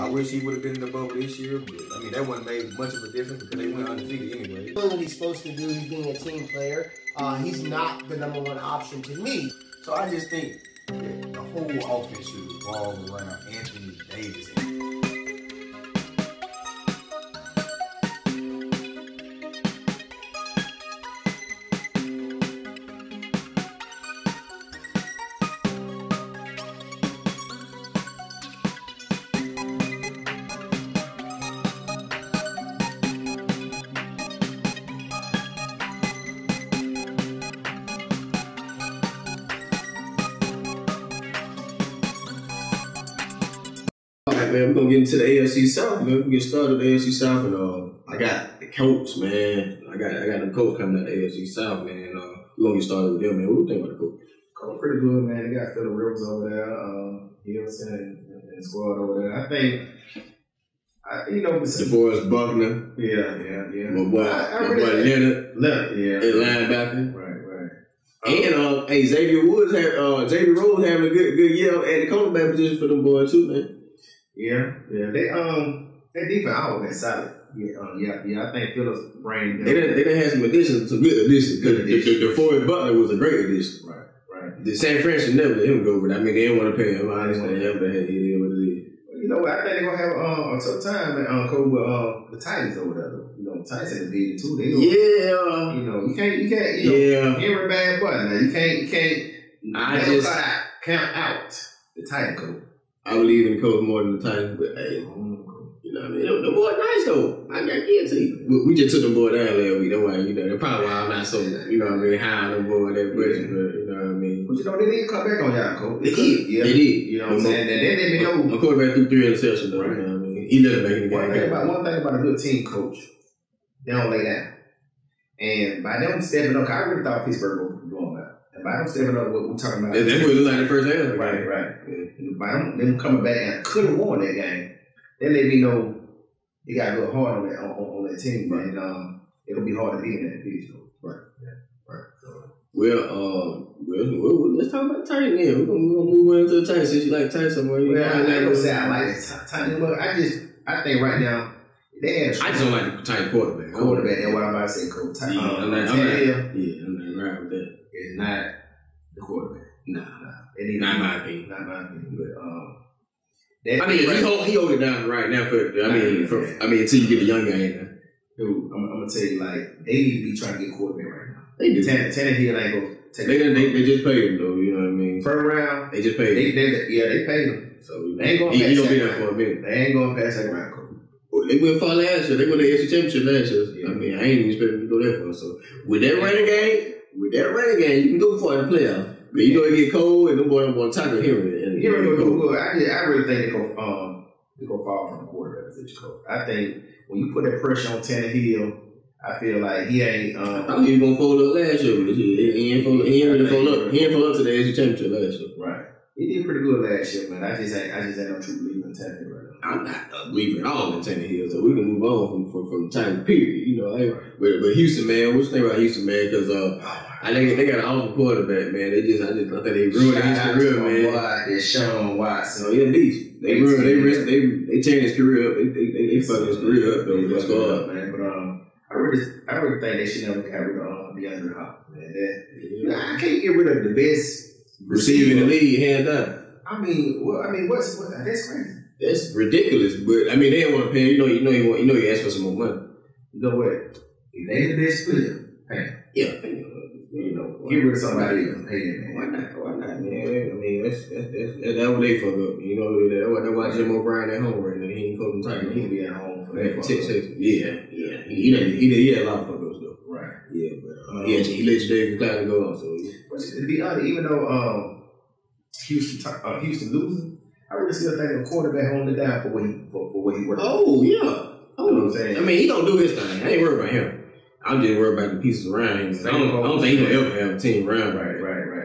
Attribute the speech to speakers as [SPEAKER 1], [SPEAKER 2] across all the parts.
[SPEAKER 1] I wish he would have been in the bubble this year, but I mean that wouldn't made much of a difference because they went undefeated anyway.
[SPEAKER 2] Doing what he's supposed to do, he's being a team player. He's not the #1 option to me.
[SPEAKER 1] So I just think that the whole offense should revolve around Anthony Davis.
[SPEAKER 3] Man, we're gonna get into the AFC South, man. We get started with the AFC South, and I got the coach, man. I got the coach coming out of the AFC South, man. We're gonna get started with them, man. What do you think about the coach?
[SPEAKER 4] Coach pretty good, man. They got Phillip Rivers over there, Hilton and the squad over there. I think,
[SPEAKER 3] DeForest Buckner.
[SPEAKER 4] Yeah.
[SPEAKER 3] My boy Leonard,
[SPEAKER 4] yeah.
[SPEAKER 3] at linebacker.
[SPEAKER 4] Right.
[SPEAKER 3] And Xavier Rhodes having a good year at the cornerback position for them boys too, man.
[SPEAKER 4] Yeah. That defense always solid. I think Phillips brain.
[SPEAKER 3] They done had some additions, some good additions. Because the Forrest Butler was a great addition.
[SPEAKER 4] Right.
[SPEAKER 3] The San Francisco never let him go, but I mean they didn't want to pay him. I understand him, but it is what it is.
[SPEAKER 4] You know what? I think they're gonna have a tough time at Cole with the Titans over there. You know, the Titans in the division too. They you can't. Henry Bad Button. Man. You can't. I just count out the Titan coach.
[SPEAKER 3] I believe in the coach more than the Titans, but hey, you know what I mean? The boy nice though. I guarantee you. We just took the boy down last week. That's why, that's probably why I'm not so, high on the boy that much, but you know what I mean?
[SPEAKER 4] But they did come back on y'all, coach.
[SPEAKER 3] They did. You know what I'm saying?
[SPEAKER 4] And then they let me know.
[SPEAKER 3] A quarterback threw 3 interceptions though, you know what I mean? He let it back in the game.
[SPEAKER 4] One thing about a good team coach, they don't lay down. And by them stepping up, I really thought Pittsburgh was doing that. And by them stepping up, what we're talking about.
[SPEAKER 3] That's what it looked like the first half.
[SPEAKER 4] Right. Yeah. By them coming back and could have won that game, they let me know they got to go hard on that team, man. And it'll be hard to beat in that division. Right.
[SPEAKER 3] Well, let's talk about the Titans then. We're gonna move into the Titans since you like Titans somewhere.
[SPEAKER 4] I ain't gonna say I like Titans, but I think right now they had.
[SPEAKER 3] I just don't like the Titans quarterback.
[SPEAKER 4] That's what I'm about to say, Coach.
[SPEAKER 3] I'm not right with that.
[SPEAKER 4] It's not the quarterback.
[SPEAKER 3] Nah. Not my opinion.
[SPEAKER 4] But
[SPEAKER 3] he hold it down right now until you get a young guy in there.
[SPEAKER 4] Dude, I'm gonna tell you, like, they need to be trying to get quarterback right now.
[SPEAKER 3] They do.
[SPEAKER 4] Tannehill ain't gonna take
[SPEAKER 3] They just paid him though, you know what I mean?
[SPEAKER 4] First round.
[SPEAKER 3] They just paid him.
[SPEAKER 4] They paid him.
[SPEAKER 3] So
[SPEAKER 4] they ain't gonna pass.
[SPEAKER 3] He gonna be there for a minute.
[SPEAKER 4] They ain't gonna pass second round.
[SPEAKER 3] They went far last year. They won the AFC Championship last year. Yeah. I mean, I ain't even expecting to go that far. So with that running game, you can go far in the playoffs. But you know it get cold and them boys don't want to tackle Henry.
[SPEAKER 4] Henry gonna do good. I really think they go fall from the quarterback position, coach. I think when you put that pressure on Tannehill, I feel like he ain't.
[SPEAKER 3] I thought he was gonna fold up last year, but he ain't really fold up. He ain't fold up to the AFC Championship last year.
[SPEAKER 4] Right. He did pretty good last year, man. I just ain't no true believer in Tannehill right now.
[SPEAKER 3] I'm not a believer at all in Tannehill, so we can move on from the time period, you know. But Houston, man, what you think about Houston, man? Because I think they got an awesome quarterback, man. I think they ruined his career, man.
[SPEAKER 4] It's Sean Watson.
[SPEAKER 3] So yeah, beast. They tearing his career up. They fucking his career up though. Let's go up,
[SPEAKER 4] man. But I really think they should never get rid of DeAndre Hopkins, man. I can't get rid of the best
[SPEAKER 3] receiver in the league, hands down.
[SPEAKER 4] What's that's crazy.
[SPEAKER 3] That's ridiculous, but I mean they don't want to pay. You know you ask for some more money.
[SPEAKER 4] You know what? If they the best player, hey, get rid of somebody else. Hey, man.
[SPEAKER 3] Why not, man? I mean that's what they fuck up. You know that's why Jim O'Brien at home right now. He ain't coaching Titans.
[SPEAKER 4] He'll be at home for that.
[SPEAKER 3] Yeah. He had a lot of fuck ups though.
[SPEAKER 4] Right.
[SPEAKER 3] Yeah, but he let David Cloud go off. So
[SPEAKER 4] but to be honest, even though Houston losing. I really still think a quarterback holding it down for what he worked.
[SPEAKER 3] Oh, yeah.
[SPEAKER 4] You know what I'm saying?
[SPEAKER 3] I mean, he gonna do his thing. I ain't worried about him. I'm just worried about the pieces around him. I don't think he gonna ever have a team around. Right,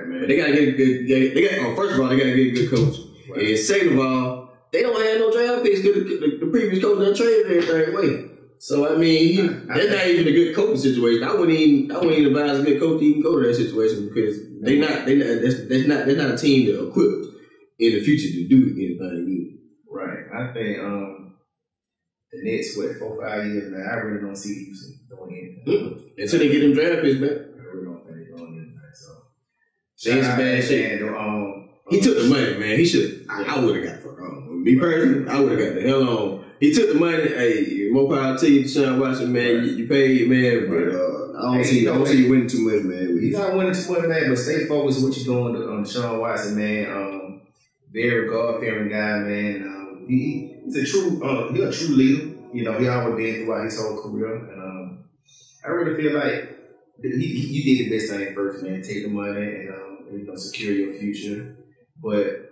[SPEAKER 3] man. But they gotta get a good. First of all, they gotta get a good coach. Right. And second of all, they don't have no draft picks because the previous coach done traded everything away. So I mean, that's not even a good coaching situation. I wouldn't even advise a good coach to even go to that situation because that's not a team that equipped in the future to do anything good.
[SPEAKER 4] Right. I think the next 4-5 years, man, I really don't see Houston doing anything.
[SPEAKER 3] Until they get them draft picks back.
[SPEAKER 4] I really don't think they're doing anything. So
[SPEAKER 3] That's bad shit. He took the money, man. He should. I would have got fucked on. Me personally, I would have got the hell on. He took the money. Hey, more power to you, Deshaun Watson, man. Right. You paid, man. But I don't see you winning too much, man.
[SPEAKER 4] He's not winning too much, man. But stay focused on what you're doing on Deshaun Watson, man. Very God-fearing guy, man. He's a true leader. You know, he always been throughout his whole career, and I really feel like you did the best thing first, man. Take the money and secure your future. But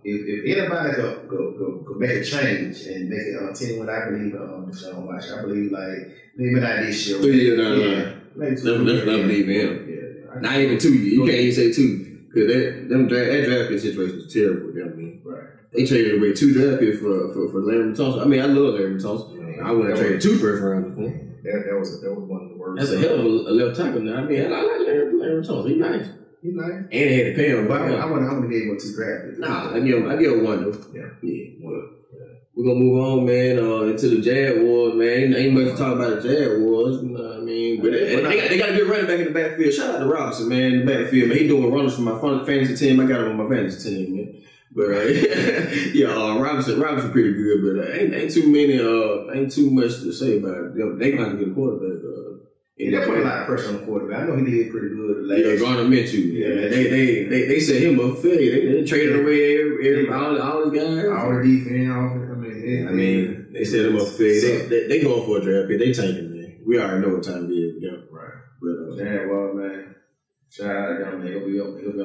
[SPEAKER 4] if anybody could make a change and make it 10 when I believe Deshaun Watson, I believe like maybe not this year.
[SPEAKER 3] 3 years down the line. Definitely I believe in him. Yeah. Not even 2 years. You can't even say 2. Because that draft pick situation is terrible with them, man. Right. They traded away 2 draft picks for Larry Thompson. I mean, I love Larry Thompson. Yeah, I wouldn't have traded 2 first rounders for him.
[SPEAKER 4] That was one of the worst.
[SPEAKER 3] That's a hell of a left tackle now. I mean, I like Larry Thompson. He's nice. And they had to pay him.
[SPEAKER 4] But I wouldn't give him 2 draft picks.
[SPEAKER 3] Nah, I give him 1 though. Yeah. We're gonna move on, man, into the Jaguars, man. Ain't much to talk about the Jaguars, you know what I mean? But they got a good running back in the backfield. Shout out to Robinson, man, in the backfield, man. He doing runners for my fantasy team. I got him on my fantasy team, man. But Robinson pretty good, but ain't too much to say about it. They gonna have to get a quarterback.
[SPEAKER 4] They put a lot of pressure on the quarterback. I know he did pretty good.
[SPEAKER 3] Garner Minshew. Yeah, they set him up fair. They traded away all his guys.
[SPEAKER 4] All the defense.
[SPEAKER 3] I mean, they set him up fair. They going for a draft pick. They tanking, man. We already know what time it is with them.
[SPEAKER 4] Right. But man. Shout out to them, man. It'll be a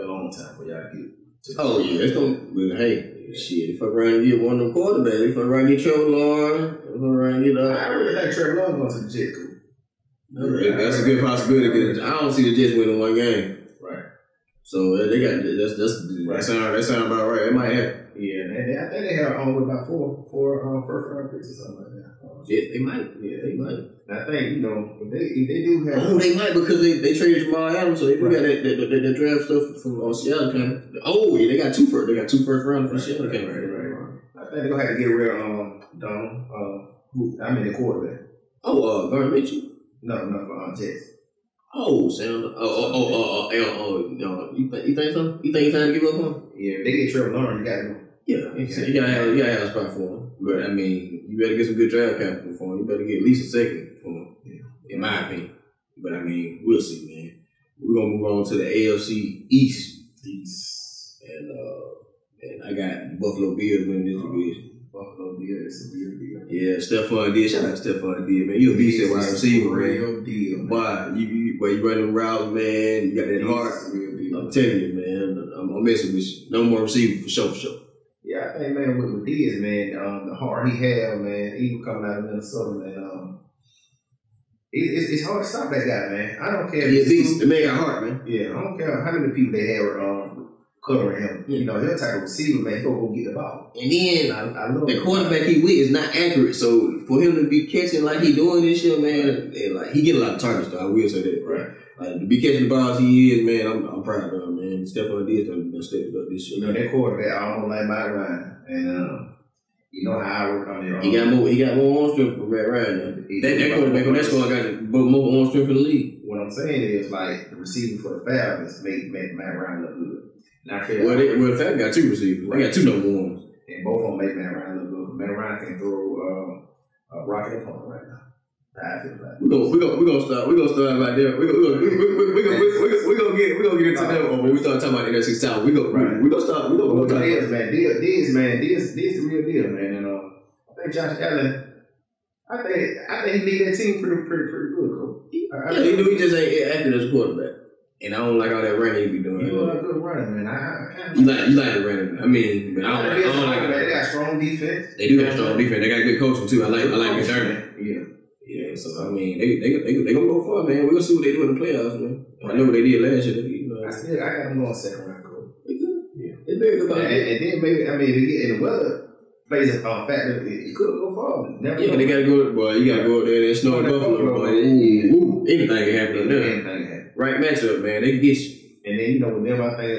[SPEAKER 4] long time for y'all to get.
[SPEAKER 3] Oh yeah, it's gonna. But hey, shit, if I run and get one of them quarterbacks, if I run and get Trevor Lawrence, if I run and get
[SPEAKER 4] I really think Trevor Lawrence going to the Jets.
[SPEAKER 3] That's a good possibility. I don't see the Jets winning 1 game.
[SPEAKER 4] Right.
[SPEAKER 3] So they got that sound about right. It might happen.
[SPEAKER 4] Yeah, I think they have about four first round picks or something like that.
[SPEAKER 3] Yeah, they might. Yeah, they might.
[SPEAKER 4] And I think if they do have.
[SPEAKER 3] Oh, they might because they traded Jamal Adams, so they do got that draft stuff from Seattle coming. Oh yeah, they got 2 first. They got 2 first rounds from Seattle coming.
[SPEAKER 4] Right. I think they're gonna have to get rid of the quarterback.
[SPEAKER 3] Oh, Garner Minshew.
[SPEAKER 4] No, for Jets.
[SPEAKER 3] Oh, Sam. You think so? You think he's trying to give up on him?
[SPEAKER 4] Yeah, if they get Trevor Lawrence, you got him.
[SPEAKER 3] Yeah, you gotta have a spot for him. But I mean, you better get some good draft capital for him. You better get at least a second for him, in my opinion. But I mean, we'll see, man. We're gonna move on to the AFC East. And I got Buffalo Bills winning this division.
[SPEAKER 4] Buffalo Bills is a real deal.
[SPEAKER 3] Yeah, Stephon Diggs. Shout out to Stephon Diggs, man. You a beast at wide receiver, man.
[SPEAKER 4] Real deal.
[SPEAKER 3] Boy, you run them routes, man. You got that heart. Real deal. I'm telling you, man. I'm messing with you. No more receiver for sure.
[SPEAKER 4] Yeah, I think, man, with Diggs, man, the heart he had, man, even coming out of Minnesota, man, it's hard to stop that guy, man. I don't care.
[SPEAKER 3] The man got heart, man.
[SPEAKER 4] Yeah, I don't care how many people they have covering him. You know, he'll type of receiver, man. He'll go get the ball.
[SPEAKER 3] And then I love the quarterback he with is not accurate. So for him to be catching like he doing this shit, man, and like he get a lot of targets though. I will say that.
[SPEAKER 4] Right.
[SPEAKER 3] Like to be catching the balls he is, man, I'm proud of him, man. Stephon Diggs done stepped up this shit.
[SPEAKER 4] You know, that quarterback almost like Matt Ryan. And you know how I work on it.
[SPEAKER 3] He got more arm strength than Matt Ryan now. That quarterback on that squad got more arm strength in the league.
[SPEAKER 4] What I'm saying is like the receiver for the Falcons make Matt Ryan look good.
[SPEAKER 3] The Falcons got 2 receivers. They got 2 number 1s.
[SPEAKER 4] And both of them make Matt Ryan look good. Matt Ryan can throw a rocket opponent right now. I feel like
[SPEAKER 3] we're gonna start right there. We're gonna get into that when we start talking about the NFC South. We're gonna start. We're gonna talk
[SPEAKER 4] about Diggs the real deal, man. And I think Josh Allen. I think he lead that team pretty good, coach.
[SPEAKER 3] He just ain't accurate as a quarterback. And I don't like all that running he be doing.
[SPEAKER 4] You don't like good running, man.
[SPEAKER 3] You like the running. I mean, but I don't like it.
[SPEAKER 4] They got strong defense.
[SPEAKER 3] They do have strong defense. They got good coaching too. I like McDermott. Yeah. So I mean, they gonna go far, man. We're gonna see what they do in the playoffs, man. I know what they did last year.
[SPEAKER 4] I got them going 2nd round, coach.
[SPEAKER 3] They good. Yeah. They very good.
[SPEAKER 4] And then maybe in the weather plays a factor. It could go far.
[SPEAKER 3] But they gotta go. Boy, you gotta go up there and snow in Buffalo. Boy, anything can happen there.
[SPEAKER 4] Anything can happen.
[SPEAKER 3] Right matchup, man. They can get you.
[SPEAKER 4] And then with them, I think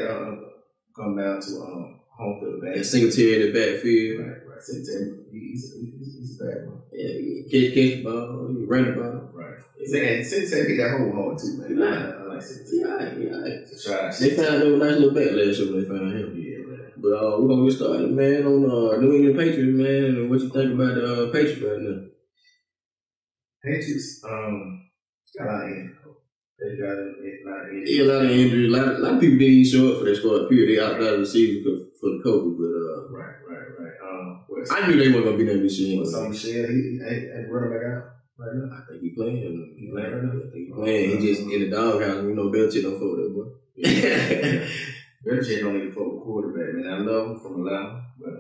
[SPEAKER 4] come down to home field advantage.
[SPEAKER 3] Singletary in the backfield.
[SPEAKER 4] Right. Right. He's a bad one.
[SPEAKER 3] Yeah, catch the ball, run the ball.
[SPEAKER 4] Right. Sensei hit that whole hard too, man. I like Sensei.
[SPEAKER 3] Yeah. They found a nice little backlash when they found him.
[SPEAKER 4] Yeah, man.
[SPEAKER 3] But we're gonna get started, man, on New England Patriots, man, and what you think about the Patriots right now.
[SPEAKER 4] Patriots, got a lot of injury. They got a lot of injury.
[SPEAKER 3] Yeah, a lot of injuries. A lot of people didn't even show up for that squad period. They opted out of the season for the COVID, but
[SPEAKER 4] Right.
[SPEAKER 3] I knew they weren't gonna be there this year.
[SPEAKER 4] Some shit, he ain't running back out right now.
[SPEAKER 3] I think he playing.
[SPEAKER 4] He playing right now.
[SPEAKER 3] I think he playing. He just in the doghouse. Belichick don't fuck with that boy.
[SPEAKER 4] Belichick don't need to fuck with quarterback, man. I love him from Atlanta, but.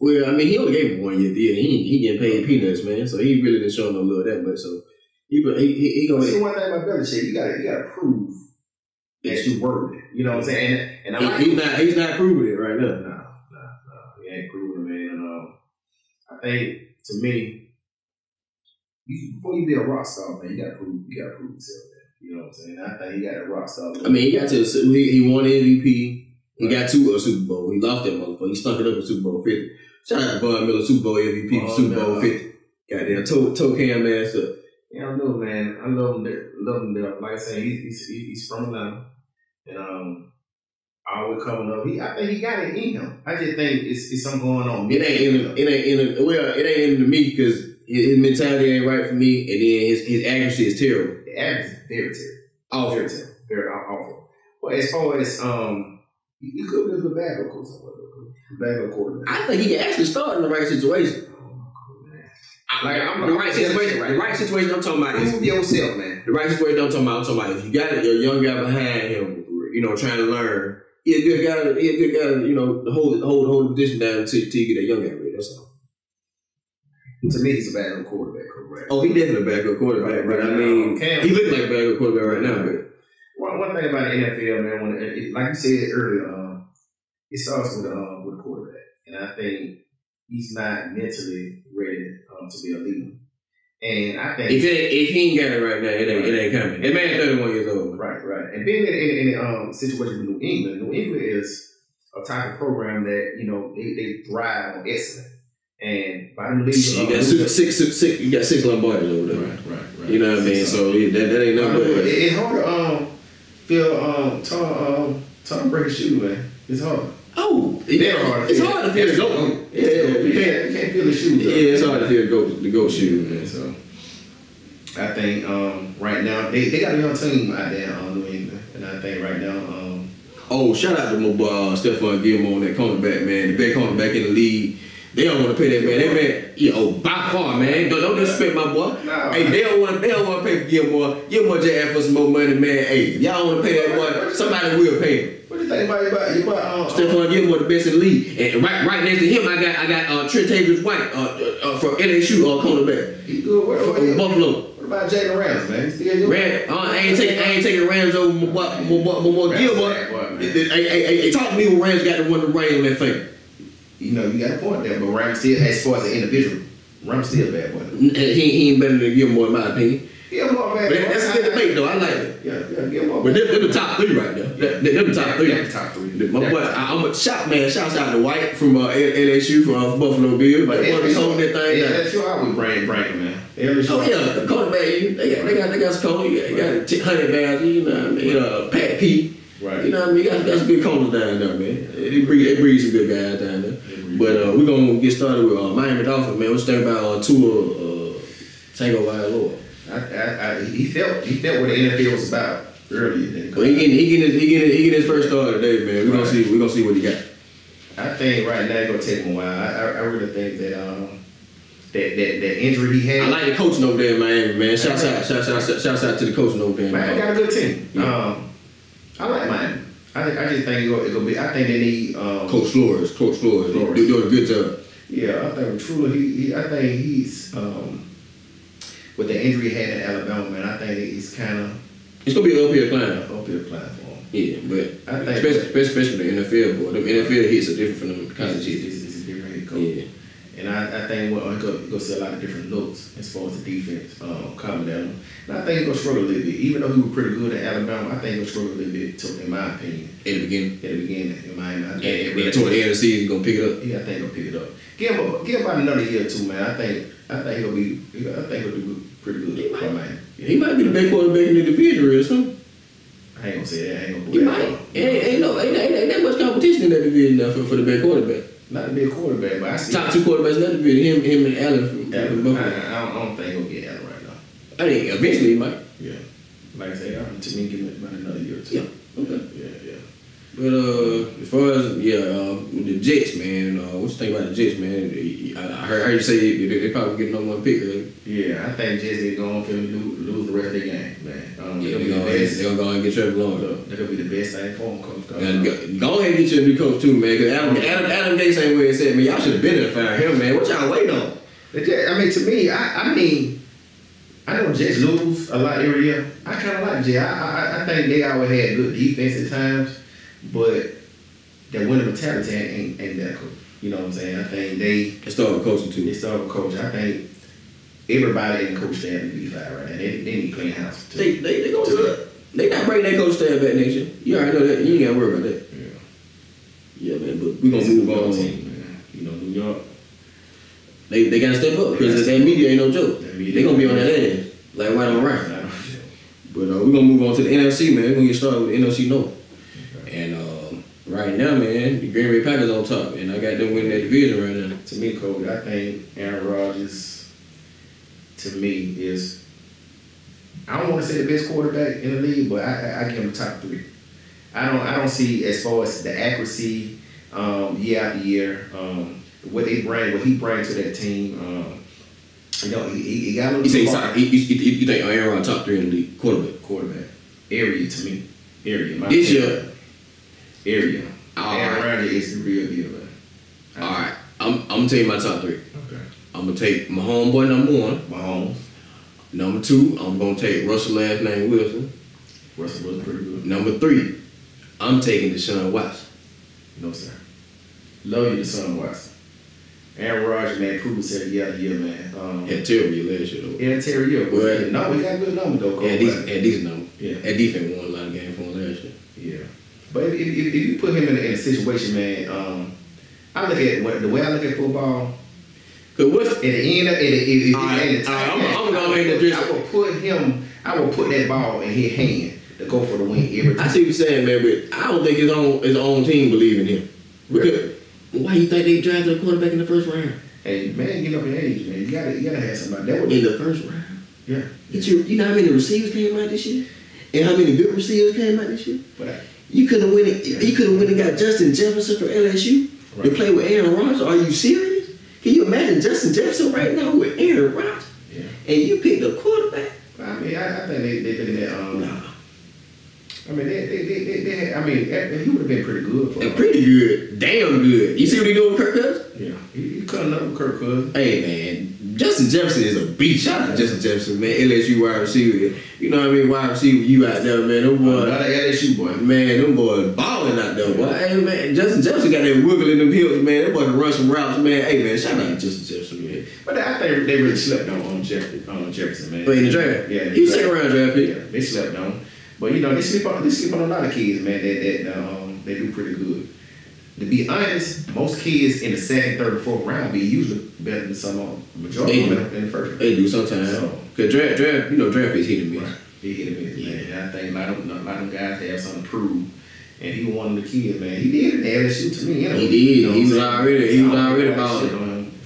[SPEAKER 3] Well, I mean, he only gave him 1 year deal. He getting paid peanuts, man. So he really didn't show no love that much. So he gonna.
[SPEAKER 4] See, one thing about Belichick, you gotta prove that you worth it. You know what I'm saying? And
[SPEAKER 3] he's not proving it right now.
[SPEAKER 4] No, he ain't proving it, man. And I think to me, before you be a rock star, man, you gotta prove yourself, man. You know what I'm saying? I think he got a rock star.
[SPEAKER 3] I mean, he got to he won MVP. He got 2 Super Bowl. He lost that motherfucker. He stunk it up in Super Bowl 50. Shout out to Von Miller, Super Bowl MVP for Super Bowl 50. Goddamn, toe cam ass up.
[SPEAKER 4] Yeah, I know, man. I love him there. Like I said, he's from Atlanta. And always coming up. I think he got it in him. I just think it's something going on.
[SPEAKER 3] It ain't in to me because his mentality ain't right for me, and then his accuracy is terrible.
[SPEAKER 4] The accuracy is very terrible.
[SPEAKER 3] Awful.
[SPEAKER 4] Very terrible. Very awful. Well, as far as he could be a backup coach. Backup quarterback.
[SPEAKER 3] I think he can actually start in the right situation. The right situation I'm talking about is
[SPEAKER 4] prove yourself, man.
[SPEAKER 3] The right situation I'm talking about if you got your young guy behind him, trying to learn, he a good guy to hold the position down until you get that young guy ready. That's all.
[SPEAKER 4] To me, he's a backup quarterback, correct?
[SPEAKER 3] Oh, he definitely a backup quarterback, but I mean, he looks like a backup quarterback right now. But
[SPEAKER 4] one thing about the NFL, man, like you said earlier, it starts with a quarterback, and I think he's not mentally ready to be a leader. And I think
[SPEAKER 3] if he ain't got it right now, it ain't coming. That man 31 years old.
[SPEAKER 4] Right. And being in a situation with New England is a type of program that they thrive on excellence. And by the league,
[SPEAKER 3] you got 6 Lombardi over there. Right. You know what I mean? So that ain't nothing but
[SPEAKER 4] it's hard to feel Tom Brady's shoe, man. It's hard.
[SPEAKER 3] Oh, it's hard to feel the goat. Yeah,
[SPEAKER 4] you can't feel the shoe.
[SPEAKER 3] Yeah, it's hard to feel the goat shoe, man.
[SPEAKER 4] So I think right now they got a young team out there on New England, and I think right now.
[SPEAKER 3] Shout out to my boy Stephon Gilmore on that cornerback, man. The best cornerback in the league. They don't want to pay that man. That man, by far, man. Don't disrespect my boy.
[SPEAKER 4] No,
[SPEAKER 3] hey, they don't want to pay for Gilmore. Gilmore just asked for some more money, man. Hey, if y'all want to pay that boy, somebody will pay him.
[SPEAKER 4] What do you think about
[SPEAKER 3] Stephon Gilmore, the best in the league, and right next to him, I got Trent Tavis-White from LSU cornerback.
[SPEAKER 4] He good.
[SPEAKER 3] From Buffalo.
[SPEAKER 4] What about Jalen Rams, man?
[SPEAKER 3] I ain't taking Rams over more Gilmore. Hey, talk to me when Rams got the one to rain on that thing.
[SPEAKER 4] You got a point there, but Rams still, as far as an individual, Rams still a bad one.
[SPEAKER 3] He ain't better than Gilmore in my opinion.
[SPEAKER 4] Gilmore, man.
[SPEAKER 3] But that's a good debate, though. I like it.
[SPEAKER 4] Yeah, Gilmore.
[SPEAKER 3] But they're the top 3 right there. They're the top 3.
[SPEAKER 4] They're the top 3.
[SPEAKER 3] My boy, I'm a shouts out to White from LSU from Buffalo Bills. But he's holding that thing down.
[SPEAKER 4] That's your I would bring man.
[SPEAKER 3] The quarterback, they got some corner. They got Honey Badger, you know what I mean? Pat P.
[SPEAKER 4] Right.
[SPEAKER 3] You know what I mean? That's some good corners down there, man. They breed some good guys down there. But we're going to get started with Miami Dolphins, man. What you think about Tua Tagovailoa?
[SPEAKER 4] He felt what the NFL was about earlier.
[SPEAKER 3] Well, he getting his first start today, man. We're gonna see what he got.
[SPEAKER 4] I think right now it's gonna take him a while. I really think that that injury he had.
[SPEAKER 3] I like the coaching over there in Miami, man. Shouts out to the coaching over there.
[SPEAKER 4] Miami got a good team. Yeah. I like Miami. I just think it'll be. I think they need
[SPEAKER 3] Coach Flores. They're doing a good job.
[SPEAKER 4] Yeah, I think truly I think he's with the injury he had in Alabama, man. I think he's kind of.
[SPEAKER 3] It's gonna be an uphill climb.
[SPEAKER 4] Uphill climb for him.
[SPEAKER 3] Yeah, but I think especially the NFL, boy. Them NFL hits are different from them college hits.
[SPEAKER 4] It's a different head coach.
[SPEAKER 3] Yeah.
[SPEAKER 4] And I I think we're going to see a lot of different looks as far as the defense coming down. And I think he's going to struggle a little bit. Even though he was pretty good at Alabama, I think he'll struggle a little bit, too, in my opinion.
[SPEAKER 3] At the beginning,
[SPEAKER 4] in my opinion.
[SPEAKER 3] And toward the end of the season, he's going to pick it up.
[SPEAKER 4] Yeah, I think he'll pick it up. Give him about another year, too, man. I think he'll do pretty good.
[SPEAKER 3] He might be the best quarterback in the division, or something.
[SPEAKER 4] I ain't gonna say that. I ain't gonna go
[SPEAKER 3] He might. Ain't that much competition in that division now for the best quarterback.
[SPEAKER 4] Not to be a quarterback, but I see
[SPEAKER 3] top 2 quarterbacks in that division. Him and Allen.
[SPEAKER 4] I don't think he'll get Allen right now.
[SPEAKER 3] I think eventually he might.
[SPEAKER 4] Yeah. Like I say, to me, give him about another year or two.
[SPEAKER 3] Yeah. Okay.
[SPEAKER 4] Yeah.
[SPEAKER 3] But as far as with the Jets, man, what you think about the Jets, man? I heard you say they probably get number 1 pick, right?
[SPEAKER 4] Yeah, I think Jets is going to lose the rest of the game, man.
[SPEAKER 3] They're gonna go and get Trevor Lawrence.
[SPEAKER 4] That could be the best thing for them, coach.
[SPEAKER 3] Go ahead and get you a new coach too, man. Because Adam Gase ain't where he said, man, y'all should have been there to fire him, man. What y'all waiting on?
[SPEAKER 4] I mean, to me, I know Jets lose a lot every year. I kind of like Jets. I think they always had good defense at times. But that winning mentality ain't that cool. You know what I'm saying? I think they
[SPEAKER 3] start with coaching too.
[SPEAKER 4] They start with coaching. I think everybody in the coach staff need to be fired right now. They need to clean house too.
[SPEAKER 3] They gonna do that. They not bringing their coach staff back next year. You already know that. You ain't gotta worry about that. Yeah, man. But we gonna move on.
[SPEAKER 4] Team, you know, New York.
[SPEAKER 3] They gotta step up because that media ain't no joke. They gonna be on that end like right on right. But we gonna move on to the NFC, man. We're gonna get started with the NFC North. And right now, man, the Green Bay Packers on top, and I got them winning that division right now.
[SPEAKER 4] To me, Coach, I think Aaron Rodgers, to me, is, I don't want to say the best quarterback in the league, but I give him the top 3. I don't see as far as the accuracy, year after year, what he brings to that team. You know, he got a little.
[SPEAKER 3] You think Aaron Rodgers top 3 in the league
[SPEAKER 4] quarterback area to me.
[SPEAKER 3] This year.
[SPEAKER 4] Area. Aaron Rodgers is the real deal, man.
[SPEAKER 3] All right. I'm gonna tell you my top 3.
[SPEAKER 4] Okay.
[SPEAKER 3] I'm gonna take my homeboy number 1.
[SPEAKER 4] Mahomes.
[SPEAKER 3] Number 2, I'm gonna take Russell last name Wilson.
[SPEAKER 4] Russell was pretty good.
[SPEAKER 3] Number 3, I'm taking Deshaun Watson.
[SPEAKER 4] No, sir. Love you, Deshaun Watson. Aaron Rodgers, man, proved himself year after year, man.
[SPEAKER 3] Had a terrible year last year, though.
[SPEAKER 4] Yeah, terrible year. But no, we got good numbers, though.
[SPEAKER 3] Had decent numbers.
[SPEAKER 4] Yeah.
[SPEAKER 3] That defense won a lot of games for him last year.
[SPEAKER 4] Yeah. But if you put him in a situation, man, I look at the way I look at football.
[SPEAKER 3] Cause what's
[SPEAKER 4] at the end of it,
[SPEAKER 3] I'm gonna address.
[SPEAKER 4] I will put that ball in his hand to go for the win every time.
[SPEAKER 3] I see what you're saying, man, but I don't think his own team believe in him. Because why you think they drafted a quarterback in the first round?
[SPEAKER 4] Hey, man, get up in age, man. You gotta have somebody that would
[SPEAKER 3] in the first round.
[SPEAKER 4] Yeah.
[SPEAKER 3] You know how many receivers came out this year, and how many good receivers came out this year.
[SPEAKER 4] But
[SPEAKER 3] you could have went and got Justin Jefferson for LSU to play with Aaron Rodgers. Are you serious? Can you imagine Justin Jefferson right now with Aaron Rodgers?
[SPEAKER 4] Yeah.
[SPEAKER 3] And you picked a quarterback?
[SPEAKER 4] I mean, I think they looking at nah. I mean, they had, I mean, he would have been pretty good for
[SPEAKER 3] pretty good. Damn good. You see what he doing with Kirk Cousins?
[SPEAKER 4] Yeah. He cutting up with Kirk Cousins.
[SPEAKER 3] Hey, man. Justin Jefferson is a beast. Shout out to Justin Jefferson, man. LSU wide receiver. You know what I mean? Wide receiver, you out there, man. Them boys.
[SPEAKER 4] Not an LSU boy.
[SPEAKER 3] Man, them boys balling out there, boy. Hey, man. Justin Jefferson got that wiggle in them heels, man. That boy can run some routes, man. Hey, man. Shout out to Justin Jefferson, man.
[SPEAKER 4] But I think they really slept on Jefferson, man.
[SPEAKER 3] But in the draft?
[SPEAKER 4] Yeah.
[SPEAKER 3] He was second round draft pick.
[SPEAKER 4] Yeah, they slept on. But, you know, they sleep on a lot of kids, man, that they do pretty good. To be honest, most kids in the second, third, and fourth round be usually better than some majority of them in the first round.
[SPEAKER 3] They do sometimes. Because draft picks hit and miss.
[SPEAKER 4] Right. He hit and miss, man. And I think a lot of them guys have something to prove. And he was one of the kids, man. He did it at LSU to me. You know,
[SPEAKER 3] he did. You know, he was already about it.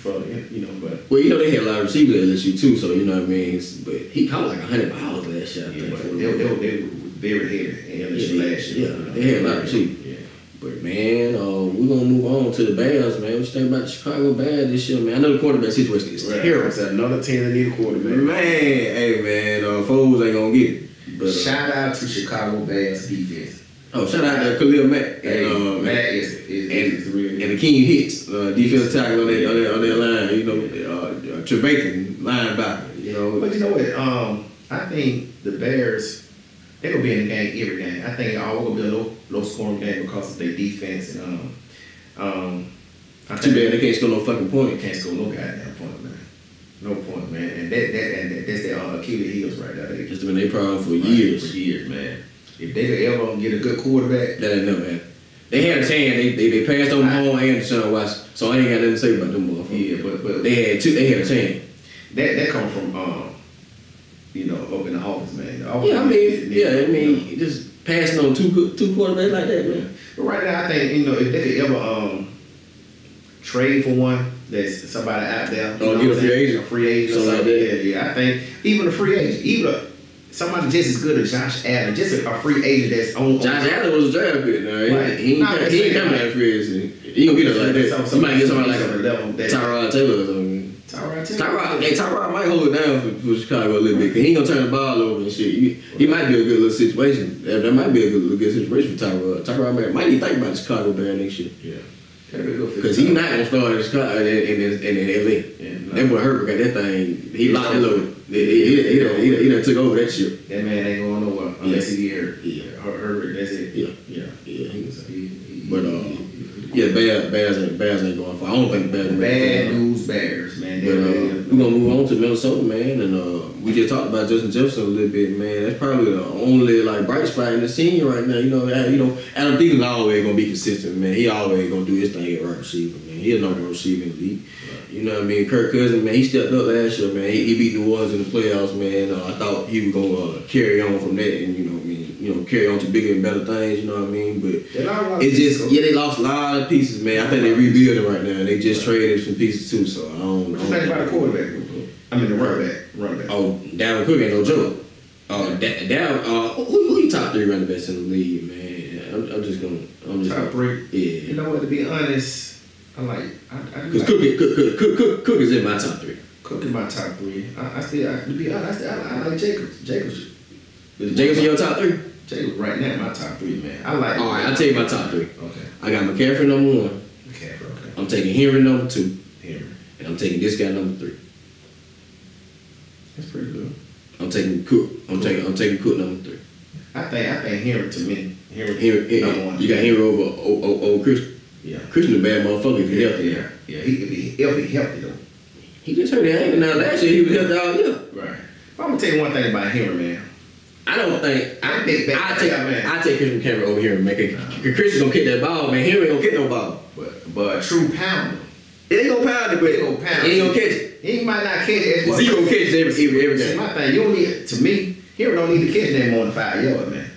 [SPEAKER 4] But
[SPEAKER 3] well, you know, they had a lot of receivers at LSU too, so you know what I mean. But he caught like 100 balls last year.
[SPEAKER 4] Yeah, but they were very heavy in LSU last year.
[SPEAKER 3] Yeah, they had a lot of receivers. Yeah. But man, we're gonna move on to the Bears, man. What you think about the Chicago Bears this year, man? I know the quarterback situation is terrible.
[SPEAKER 4] It's another team that need a quarterback.
[SPEAKER 3] Man, hey man, Foles ain't gonna get it. But
[SPEAKER 4] shout out to Chicago Bears defense.
[SPEAKER 3] Oh, shout out to Khalil Mack.
[SPEAKER 4] Matt is the real.
[SPEAKER 3] And Akeem Hicks, defensive tackle on their line. You know, Trevathan linebacker. You know,
[SPEAKER 4] but you know what? I think the Bears. They're going to be in the game every game. I think it's all going to be a low-scoring game because of their defense. And
[SPEAKER 3] Too bad they can't score no fucking point.
[SPEAKER 4] Can't score no goddamn point, man. No point, man. And that's their Achilles heels right there.
[SPEAKER 3] Just been their problem for years.
[SPEAKER 4] For years, man. If they could ever get a good quarterback,
[SPEAKER 3] that ain't never happened. They had a chance. They passed on Mahomes and Deshaun Watson, so I ain't got nothing to say about them motherfuckers.
[SPEAKER 4] Yeah, but
[SPEAKER 3] they had a chance.
[SPEAKER 4] That come from up in the office, man.
[SPEAKER 3] I mean, just passing on two quarterbacks like that, man.
[SPEAKER 4] But right now, I think if they could ever trade for one, there's somebody out there.
[SPEAKER 3] Or get a free agent,
[SPEAKER 4] something like that. Yeah, I think even a free agent, somebody just as good as Josh Allen, just a free agent that's on.
[SPEAKER 3] Josh Allen was a draft pick. No,
[SPEAKER 4] right.
[SPEAKER 3] He ain't coming out free agent. He gonna get it like that. You might get somebody like Tyrod Taylor or something. Tyrod might hold it down for Chicago a little bit, because he ain't gonna turn the ball over and shit. He might be a good little situation. That might be a good situation for Tyrod. Tyrod might even think about the Chicago Bear next year.
[SPEAKER 4] Yeah.
[SPEAKER 3] Because he's not gonna start in Chicago in LA. Yeah, that boy Herbert got that thing. He locked it loaded. He done took over that shit.
[SPEAKER 4] That man ain't going nowhere unless he get hurt.
[SPEAKER 3] Yeah.
[SPEAKER 4] Herbert, that's it.
[SPEAKER 3] Bears ain't going far. I don't think the Bears.
[SPEAKER 4] Bad news Bears, man.
[SPEAKER 3] We're gonna move on to Minnesota, man, and we just talked about Justin Jefferson a little bit, man. That's probably the only bright spot in the scene right now. Adam Thielen's always gonna be consistent, man. He always gonna do his thing at right receiver, man. He's not gonna receive in the league. You know what I mean? Kirk Cousins, man, he stepped up last year, man. He beat New Orleans in the playoffs, man. I thought he was gonna carry on from that, and carry on to bigger and better things. You know what I mean? But they lost a lot of pieces, man. I think they're rebuilding right now. They just traded some pieces too, so I don't.
[SPEAKER 4] What you think about the quarterback? I mean the running back.
[SPEAKER 3] Oh, Dalvin Cook ain't no joke. Who you top 3 running backs in the league, man? I'm just
[SPEAKER 4] top 3.
[SPEAKER 3] Yeah.
[SPEAKER 4] You know what? To be honest,
[SPEAKER 3] because Cook is in my top 3.
[SPEAKER 4] Cook is my top 3. To be honest, I like Jacobs.
[SPEAKER 3] Is Jacobs in your top 3?
[SPEAKER 4] Jacobs right now my top 3, man.
[SPEAKER 3] All right, I'll tell you my top 3.
[SPEAKER 4] Okay.
[SPEAKER 3] I got McCaffrey number 1.
[SPEAKER 4] McCaffrey, okay.
[SPEAKER 3] I'm taking Henry number 2.
[SPEAKER 4] Henry.
[SPEAKER 3] And I'm taking this guy number 3.
[SPEAKER 4] That's pretty good.
[SPEAKER 3] I'm taking Cook. I'm taking Cook number 3.
[SPEAKER 4] I think Henry to me.
[SPEAKER 3] Henry number 1. You got Henry over Christian.
[SPEAKER 4] Yeah.
[SPEAKER 3] Christian a bad motherfucker if he healthy.
[SPEAKER 4] Yeah. He healthy though.
[SPEAKER 3] He just hurt his ankle now. Last year he was healthy all year.
[SPEAKER 4] Right. But I'm gonna tell you one thing about Henry, man.
[SPEAKER 3] I take Christian McCaffrey over here, man. Christian gonna kick that ball, man. Henry ain't gonna kick no ball.
[SPEAKER 4] But a true pounder.
[SPEAKER 3] He ain't gonna pound it, but he ain't gonna catch it.
[SPEAKER 4] He might not catch it.
[SPEAKER 3] He gonna catch it every game.
[SPEAKER 4] My thing, you don't need to me. Henry don't need to catch that more than 5 yards, man.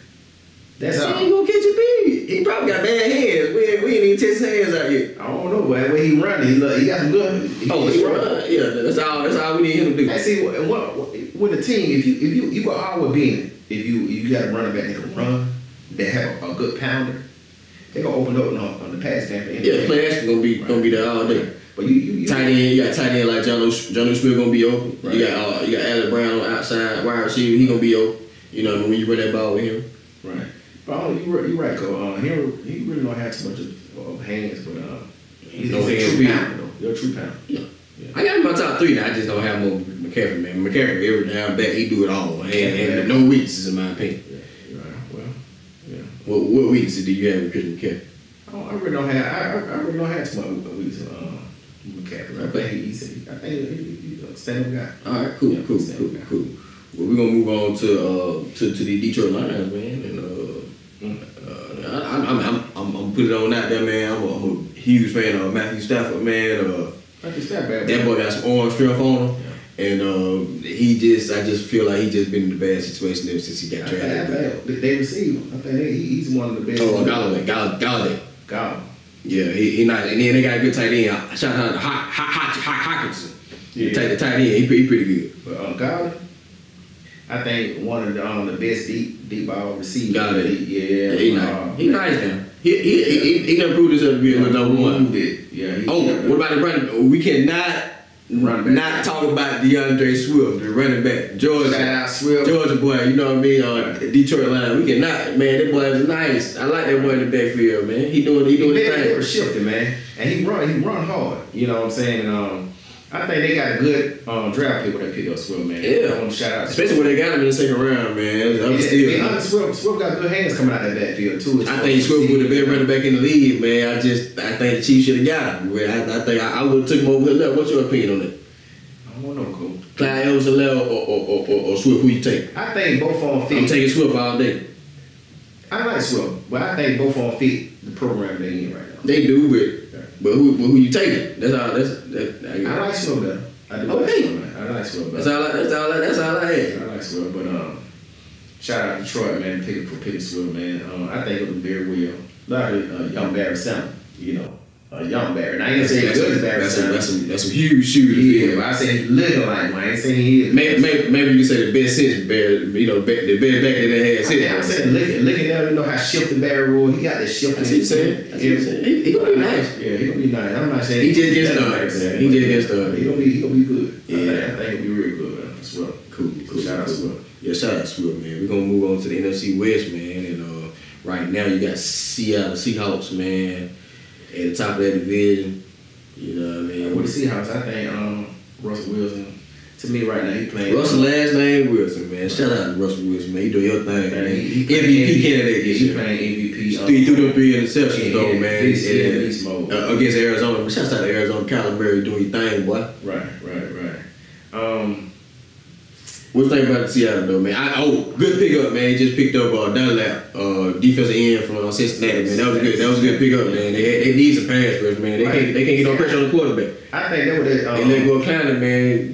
[SPEAKER 4] That's all.
[SPEAKER 3] He ain't gonna catch it, big. He probably got bad hands. We ain't even test his hands out yet.
[SPEAKER 4] I don't know, but when he running, he got some good.
[SPEAKER 3] He run. Yeah, that's all we need him to do.
[SPEAKER 4] I see with the team, if you go always being if you got a running back that can run, that have a good pounder, they gonna open up on the pass game.
[SPEAKER 3] Yeah, play action gonna be there all day.
[SPEAKER 4] But you
[SPEAKER 3] got tight end like John Smith gonna be open. Right. You got Allen Brown on the outside wide receiver. He gonna be open. You know when you run that ball with him.
[SPEAKER 4] Right. But you're right, Cole. He really don't have too much of hands, but he's a true pounder though. You're a true pounder.
[SPEAKER 3] Yeah. I got him in my top 3 now. I just don't have more McCaffrey, man. McCaffrey every down back, he do it all, and no weaknesses in my opinion.
[SPEAKER 4] Yeah. Right. Well. Yeah.
[SPEAKER 3] What weaknesses do you have with Christian McCaffrey?
[SPEAKER 4] I really don't have too much weaknesses. McCaffrey. I think he's a stand-up guy. All right, cool.
[SPEAKER 3] Well, we're gonna move on to the Detroit Lions, man, and I'm putting it on out there, man. I'm a huge fan of Matthew Stafford, man. That boy got some arm strength on him, and I just feel like he just been in the bad situation ever since he got drafted.
[SPEAKER 4] They receive him. I think he's one of the best.
[SPEAKER 3] Oh, Galladay. Yeah, he not, and then they got a good tight end. Shout out to Hockenson. Yeah. The tight end, he pretty good.
[SPEAKER 4] But Galladay, I think one of the best deep ball receivers.
[SPEAKER 3] Galladay.
[SPEAKER 4] Yeah,
[SPEAKER 3] he nice now. He done proved himself to be a number 1.
[SPEAKER 4] Yeah.
[SPEAKER 3] What about the running? We cannot not talk about DeAndre Swift, the running back, Georgia boy. You know what I mean? Detroit Lions. We cannot, man. That boy is nice. I like that boy in the backfield, man. He doing his thing.
[SPEAKER 4] He shifting, man, and he run hard. You know what I'm saying? I think they got a good draft pick when they pick up Swift, man.
[SPEAKER 3] Yeah.
[SPEAKER 4] I want to shout out.
[SPEAKER 3] Especially when they got him in the second round, man.
[SPEAKER 4] Swift got good hands coming out that backfield too.
[SPEAKER 3] I think Swift would have been running back in the league, man. I think the Chiefs should have got him. I think I would have took him over the left. What's your opinion on that?
[SPEAKER 4] I don't know, Cole.
[SPEAKER 3] Clyde Edwards-Helaire or Swift? Who you take?
[SPEAKER 4] I think both of them fit.
[SPEAKER 3] I'm taking Swift all day.
[SPEAKER 4] I like Swift, but I think both of them fit the program they in right now.
[SPEAKER 3] They do, but who you taking? That's all.
[SPEAKER 4] I like Swift better. I do like Swift, man. I like Swift better.
[SPEAKER 3] That's all I had.
[SPEAKER 4] I like Swift, but shout out Detroit, man, picking Swift, man. I think it'll be very well. Not a young Barry Sanders, you know. A young Barry. And I ain't saying good as Barry Sanders.
[SPEAKER 3] That's some huge shooters.
[SPEAKER 4] Yeah, but I say he's looking like him. I ain't saying he is.
[SPEAKER 3] Maybe you can say the best since Barry, you know, the best back that they had since.
[SPEAKER 4] I'm saying looking at him, you know how shifting Barry was. He got that shifting.
[SPEAKER 3] That's what you're saying. He gonna be nice.
[SPEAKER 4] Yeah, he gonna be nice. I'm not saying
[SPEAKER 3] he just gets started. He just gets started.
[SPEAKER 4] He gonna be good.
[SPEAKER 3] Yeah,
[SPEAKER 4] I think he'll be real good, man. Swift.
[SPEAKER 3] Cool.
[SPEAKER 4] Shout out Swift.
[SPEAKER 3] Yeah, shout out Swift, man. We're gonna move on to the NFC West, man. And right now you got Seattle Seahawks, man, at the top of that division. You know what I mean?
[SPEAKER 4] With the Seahawks, I think Russell Wilson. To me, right now, he playing.
[SPEAKER 3] Russell last name Wilson, man. Shout out to Russell Wilson, man. He doing your thing, man. MVP candidate this year.
[SPEAKER 4] He playing MVP.
[SPEAKER 3] He threw them 3 interceptions though, man.
[SPEAKER 4] Beast mode.
[SPEAKER 3] Against Arizona. But shout out to Arizona. Kyler Murray doing your thing, boy.
[SPEAKER 4] Right.
[SPEAKER 3] What you think about the Seattle though, man? Good pickup, man. Just picked up Dunlap, defensive end from Cincinnati, man. That was a good pickup, man. They need some pass rush, man. They can't get no pressure on the quarterback.
[SPEAKER 4] I think that was
[SPEAKER 3] they let go of Clowney, man.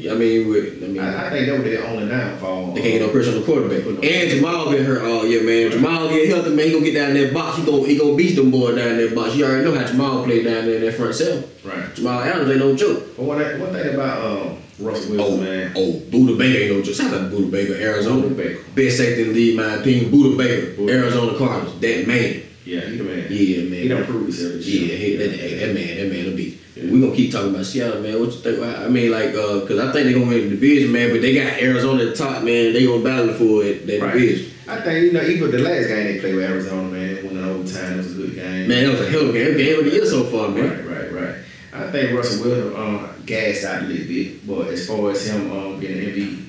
[SPEAKER 3] I
[SPEAKER 4] think that was their only downfall.
[SPEAKER 3] They can't get no pressure on the quarterback. And Jamal been hurt all year, man. Jamal get healthy, man. He gonna get down that box. He gonna beat them boys down that box. You already know how Jamal play down there in that front seven.
[SPEAKER 4] Right.
[SPEAKER 3] Jamal Adams ain't no joke.
[SPEAKER 4] But one thing about Russell Wilson, man.
[SPEAKER 3] Buda Baker ain't no joke. Shout out to Buda Baker, Arizona.
[SPEAKER 4] Buda Baker.
[SPEAKER 3] Best safety in the league, my opinion. Buda Baker, Arizona Cardinals. That man.
[SPEAKER 4] Yeah, he the man.
[SPEAKER 3] Yeah, man.
[SPEAKER 4] He don't prove himself.
[SPEAKER 3] That man will be. Yeah. We're gonna keep talking about Seattle, man. What you think? I mean, cause I think they're gonna win the division, man, but they got Arizona at the top, man. They gonna battle for it, that division.
[SPEAKER 4] I think, even the last game they played with Arizona, man, won the overtime, it was a good game.
[SPEAKER 3] Man, that was a hell of a game. Game of the year so far, man.
[SPEAKER 4] Right. I think Russell Wilson gassed out a little bit, but as far as him getting MVP,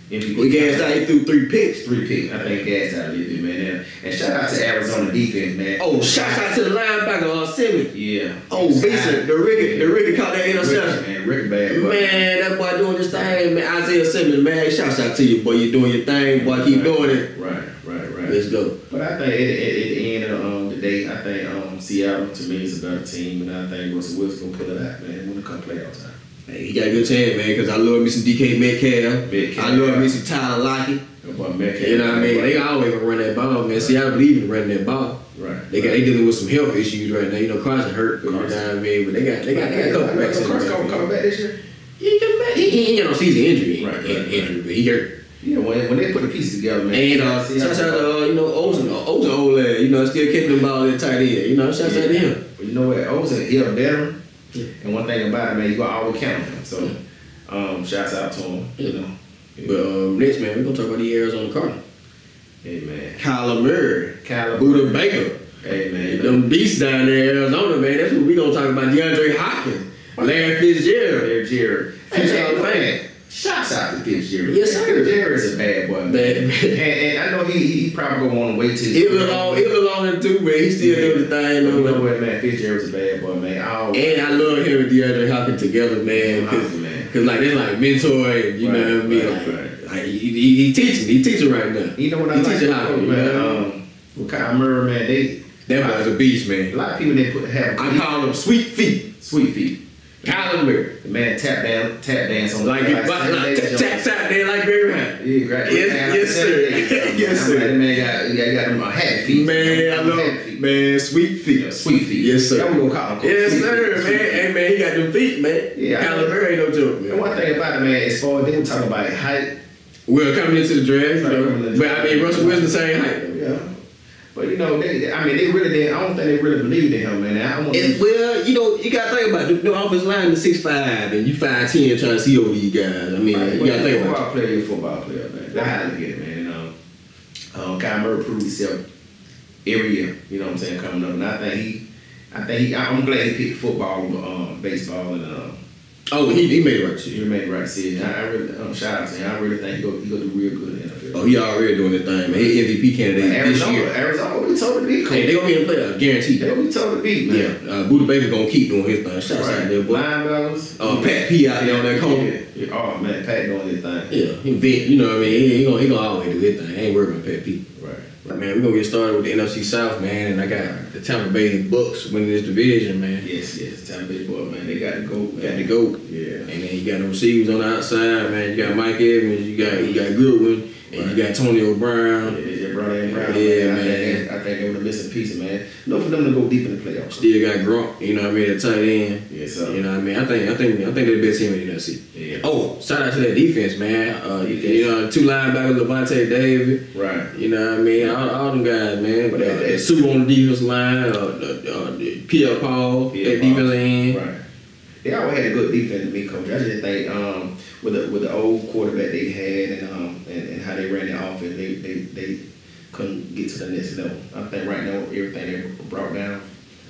[SPEAKER 3] he gassed out. He threw 3 picks.
[SPEAKER 4] 3 picks. I think he gassed out a little bit, man. And shout out to Arizona defense, man.
[SPEAKER 3] Shout out to the linebacker, Simmons.
[SPEAKER 4] Yeah.
[SPEAKER 3] Decent. The Ricky caught that interception.
[SPEAKER 4] Ricky bad, boy.
[SPEAKER 3] Man, that boy doing his thing, man. Isaiah Simmons, man. Shouts out to you, boy. You doing your thing, boy. Keep doing it.
[SPEAKER 4] Right.
[SPEAKER 3] Let's go.
[SPEAKER 4] But I think at the end of the day, I think Seattle to me is a better team, and I think Russell Wilson gonna pull it out, man, when it comes playoff time.
[SPEAKER 3] Hey, he got a good chance, man, because I love me some DK Metcalf. I love me some Tyler Lockett. You know what I mean? They always gonna run that ball, man. See, I believe in running that ball.
[SPEAKER 4] Right.
[SPEAKER 3] They dealing with some health issues right now. You know, Carson hurt. You know what I mean? But they got a couple backs.
[SPEAKER 4] Carson coming back this year?
[SPEAKER 3] He ain't no season injury, but he hurt.
[SPEAKER 4] Yeah, when they put the pieces together, man.
[SPEAKER 3] And shout out to Ozen old lad. You know, still kicking the ball at tight end. You know, shout out to him.
[SPEAKER 4] But you know what? Ozen, he a veteran. Yeah. And one thing about it, man, you gonna always count him. So, shouts out to him. You know.
[SPEAKER 3] But next, man, we're gonna talk about the Arizona Cardinals.
[SPEAKER 4] Hey, man.
[SPEAKER 3] Kyler Murray, Buda Baker.
[SPEAKER 4] Hey, man.
[SPEAKER 3] Them beasts down there in Arizona, man. That's what we gonna talk about. DeAndre Hopkins, Larry Fitzgerald.
[SPEAKER 4] Hey, shouts out to Fitzgerald.
[SPEAKER 3] Yes, sir.
[SPEAKER 4] Fitzgerald is a bad boy, man. And I know he probably gonna want to wait till
[SPEAKER 3] he was long in too, man. He still doing the thing.
[SPEAKER 4] You know what, man? Fitzgerald's a bad boy, man.
[SPEAKER 3] And I love him and DeAndre Hopkins together, man. Cause like they're like mentoring, you know what I mean? Like he teaching right now.
[SPEAKER 4] You know what I like? Teaching Hopkins, man. With Kyler Murray, man,
[SPEAKER 3] that boy's a beast, man.
[SPEAKER 4] A lot of people
[SPEAKER 3] I call them sweet feet.
[SPEAKER 4] Sweet feet.
[SPEAKER 3] Kyler Murray.
[SPEAKER 4] The man tap dance on
[SPEAKER 3] like tap dance like Barry Hunt.
[SPEAKER 4] Yeah,
[SPEAKER 3] yes, sir. Yes, sir.
[SPEAKER 4] That man got them happy feet.
[SPEAKER 3] Man, I love man, sweet feet.
[SPEAKER 4] Yeah, sweet feet.
[SPEAKER 3] Yes, sir.
[SPEAKER 4] That we gonna call him.
[SPEAKER 3] Yes, sir, man. Hey, man, he got them feet, man.
[SPEAKER 4] Yeah.
[SPEAKER 3] Kyler Murray ain't no joke, man.
[SPEAKER 4] And one thing about it, man, as far as they were talking about height.
[SPEAKER 3] Well, coming into the draft, you know. But I mean, Russell Wilson the same height.
[SPEAKER 4] Yeah. But you know, they really didn't. I don't think they really believed in him, man.
[SPEAKER 3] Well, you know, you gotta think about it. The offensive line is 6'5", and you 5'10", trying to see over these guys. I mean, you gotta think about it.
[SPEAKER 4] Football player, man. That's how to get it, man. Kyler Murray proved himself every year. You know what I'm saying? Coming up, and I'm glad he picked football, baseball, and
[SPEAKER 3] Oh, he made the right decision.
[SPEAKER 4] He made the right decision. I really shout out to him. I really think he go do real good in the NFL.
[SPEAKER 3] Oh, he already doing his thing, man. He MVP candidate this year.
[SPEAKER 4] Arizona, we told the beat.
[SPEAKER 3] Hey, they gonna be in the playoffs, guaranteed.
[SPEAKER 4] They gonna be told the beat, man.
[SPEAKER 3] Yeah, Buda Baker gonna keep doing his thing. Shout out there, boy.
[SPEAKER 4] Linebackers.
[SPEAKER 3] Pat P out there on that corner.
[SPEAKER 4] Yeah. Oh man, Pat doing his thing.
[SPEAKER 3] Yeah, he vet. You know what I mean? He gonna always do his thing. I ain't worried about Pat P.
[SPEAKER 4] Right.
[SPEAKER 3] But man, we gonna get started with the NFC South, man. And I got the Tampa Bay Bucks winning this division, man.
[SPEAKER 4] Yes. Tampa Bay Bucks, man. They got to go.
[SPEAKER 3] Got to go.
[SPEAKER 4] Yeah.
[SPEAKER 3] And then you got the receivers on the outside, man. You got Mike Evans. You got Goodwin. And you got Antonio Brown.
[SPEAKER 4] Yeah, Brown.
[SPEAKER 3] Yeah, man.
[SPEAKER 4] I think they were the missing piece, man. Look for them to go deep in the playoffs.
[SPEAKER 3] Still got Gronk, you know what I mean, at tight end.
[SPEAKER 4] Yes, sir.
[SPEAKER 3] You know what I mean? I think they're the best team in the NFC.
[SPEAKER 4] Yeah.
[SPEAKER 3] Oh, shout out to that defense, man. You know, 2 linebackers, Levante David.
[SPEAKER 4] Right.
[SPEAKER 3] You know what I mean? All them guys, man. But Sue on the defense line, Pierre Paul, that defensive end.
[SPEAKER 4] Right. They always had a good defense to me, coach. I just think with the old quarterback they had and how they ran their offense, they couldn't get to the next level. I think right now everything they brought down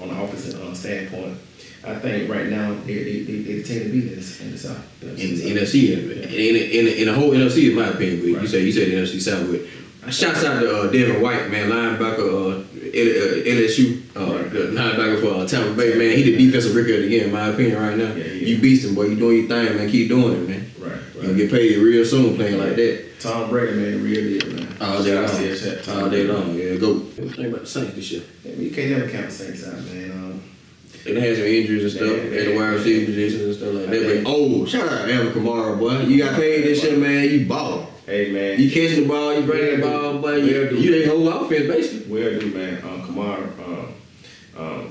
[SPEAKER 4] on the offensive standpoint, I think right now they the team to beat in the South.
[SPEAKER 3] In the NFC, in the whole NFC, in my opinion. Right. You said the NFC South. But shouts out to Devin White, man, linebacker, LSU, the linebacker for Tampa Bay, man. He the defensive record of the year, in my opinion, right now. Yeah. You beast him, boy. You doing your thing, man. Keep doing it, man.
[SPEAKER 4] Right.
[SPEAKER 3] You'll get paid real soon playing like that.
[SPEAKER 4] Tom Brady, man, the real deal, man.
[SPEAKER 3] All day long. All day long, yeah. Go. Think about the Saints this year.
[SPEAKER 4] Yeah, you can't never count the Saints out, man.
[SPEAKER 3] They had some injuries and stuff at the wide receiver positions and stuff like that. But, shout out to Alvin Kamara, boy. You got paid this year, man. You ballin'.
[SPEAKER 4] Hey, man.
[SPEAKER 3] You catching the ball, you bringing the ball, boy. You their whole offense, basically.
[SPEAKER 4] Well do, man. Kamara,